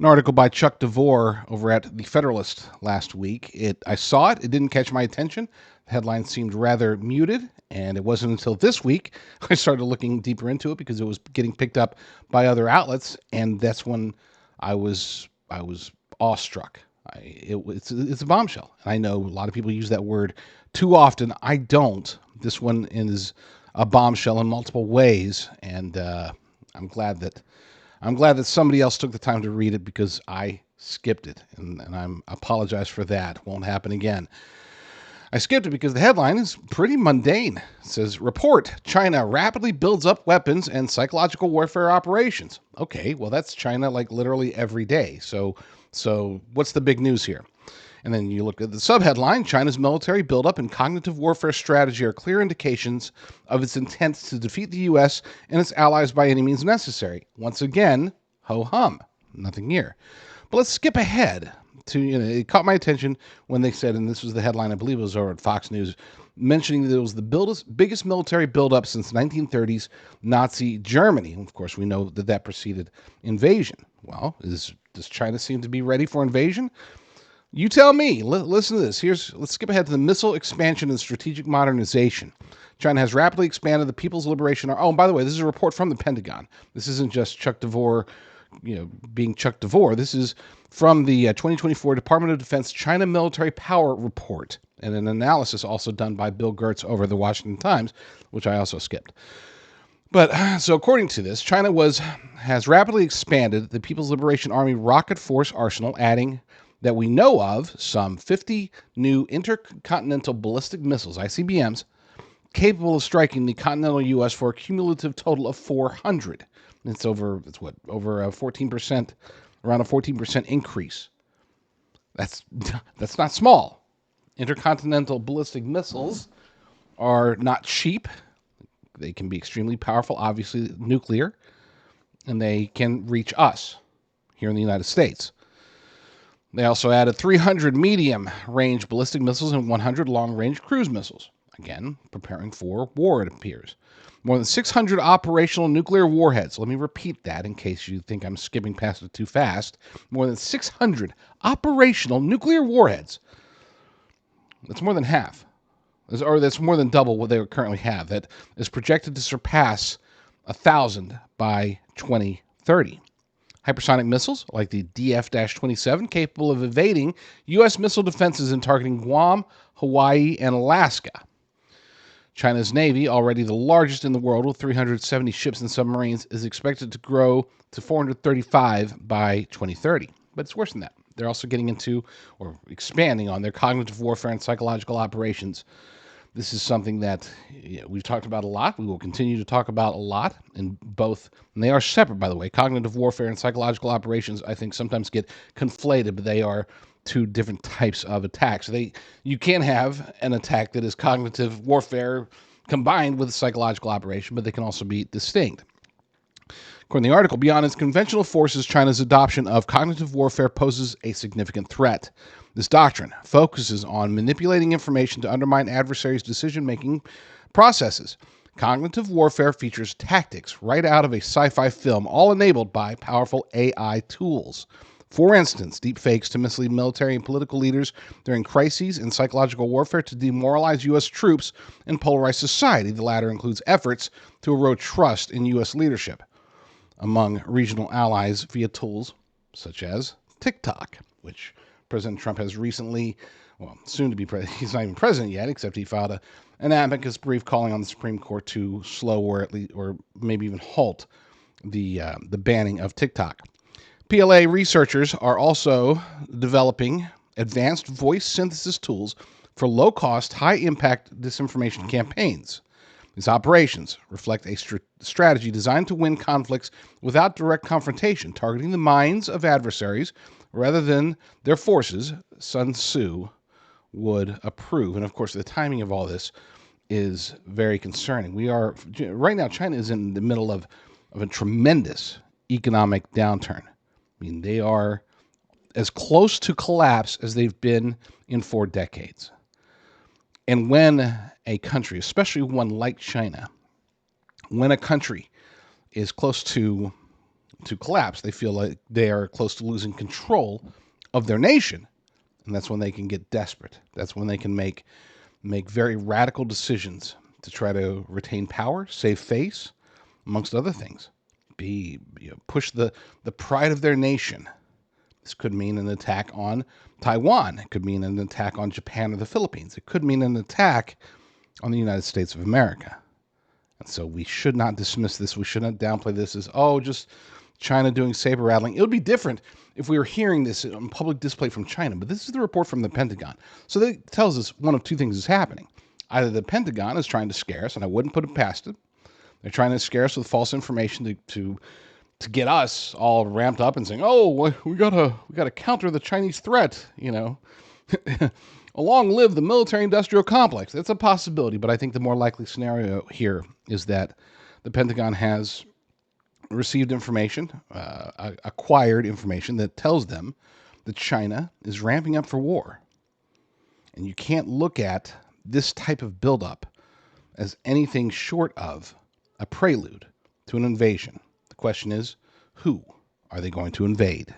An article by Chuck DeVore over at The Federalist last week. I saw it. It didn't catch my attention. The headline seemed rather muted, and it wasn't until this week I started looking deeper into it because it was getting picked up by other outlets, and that's when I was awestruck. It's a bombshell. And I know a lot of people use that word too often. I don't. This one is a bombshell in multiple ways, and I'm glad that somebody else took the time to read it because I skipped it, and I apologize for that. Won't happen again. I skipped it because the headline is pretty mundane. It says, Report, China rapidly builds up weapons and psychological warfare operations. Okay, well, that's China like literally every day. So what's the big news here? And then you look at the subheadline, China's military buildup and cognitive warfare strategy are clear indications of its intent to defeat the U.S. and its allies by any means necessary. Once again, ho-hum, nothing here. But let's skip ahead to, it caught my attention when they said, and this was the headline, I believe it was over at Fox News, mentioning that it was the biggest military buildup since 1930s Nazi Germany. And of course, we know that preceded invasion. Well, does China seem to be ready for invasion? You tell me. Listen to this. Let's skip ahead to the missile expansion and strategic modernization. China has rapidly expanded the People's Liberation Army. Oh, and by the way, this is a report from the Pentagon. This isn't just Chuck DeVore, being Chuck DeVore. This is from the 2024 Department of Defense China Military Power Report, and an analysis also done by Bill Gertz over the Washington Times, which I also skipped. But so according to this, China has rapidly expanded the People's Liberation Army rocket force arsenal, adding that we know of some 50 new intercontinental ballistic missiles, ICBMs, capable of striking the continental U.S. for a cumulative total of 400. It's over a 14%, around a 14% increase. That's not small. Intercontinental ballistic missiles are not cheap. They can be extremely powerful, obviously nuclear, and they can reach us here in the United States. They also added 300 medium-range ballistic missiles and 100 long-range cruise missiles. Again, preparing for war, it appears. More than 600 operational nuclear warheads. Let me repeat that in case you think I'm skipping past it too fast. More than 600 operational nuclear warheads. That's more than half. Or that's more than double what they currently have. That is projected to surpass 1,000 by 2030. Hypersonic missiles, like the DF-27, capable of evading U.S. missile defenses and targeting Guam, Hawaii, and Alaska. China's Navy, already the largest in the world with 370 ships and submarines, is expected to grow to 435 by 2030. But it's worse than that. They're also getting into, or expanding on, their cognitive warfare and psychological operations. This is something that we've talked about a lot. We will continue to talk about a lot in both, and they are separate, by the way. Cognitive warfare and psychological operations, I think, sometimes get conflated, but they are two different types of attacks. You can have an attack that is cognitive warfare combined with a psychological operation, but they can also be distinct. According to the article, beyond its conventional forces, China's adoption of cognitive warfare poses a significant threat. This doctrine focuses on manipulating information to undermine adversaries' decision-making processes. Cognitive warfare features tactics right out of a sci-fi film, all enabled by powerful AI tools. For instance, deepfakes to mislead military and political leaders during crises, and psychological warfare to demoralize U.S. troops and polarize society. The latter includes efforts to erode trust in U.S. leadership among regional allies via tools such as TikTok, which President Trump has recently, soon to be president, he's not even president yet, except he filed an amicus brief calling on the Supreme Court to slow or maybe even halt the banning of TikTok. PLA researchers are also developing advanced voice synthesis tools for low-cost, high-impact disinformation campaigns. These operations reflect a strategy designed to win conflicts without direct confrontation, targeting the minds of adversaries rather than their forces, Sun Tzu would approve. And of course, the timing of all this is very concerning. Right now, China is in the middle of a tremendous economic downturn. I mean, they are as close to collapse as they've been in 4 decades. And when a country, especially one like China, when a country is close to to collapse. They feel like they are close to losing control of their nation, and that's when they can get desperate. That's when they can make very radical decisions to try to retain power, save face, amongst other things. Push the pride of their nation. This could mean an attack on Taiwan. It could mean an attack on Japan or the Philippines. It could mean an attack on the United States of America. And so we should not dismiss this. We should not downplay this as, just China doing saber rattling. It would be different if we were hearing this on public display from China. But this is the report from the Pentagon. So that tells us one of two things is happening. Either the Pentagon is trying to scare us, and I wouldn't put it past it. They're trying to scare us with false information to get us all ramped up and saying, we gotta counter the Chinese threat, Long live the military-industrial complex. That's a possibility, but I think the more likely scenario here is that the Pentagon has received information, acquired information that tells them that China is ramping up for war. And you can't look at this type of buildup as anything short of a prelude to an invasion. The question is, who are they going to invade?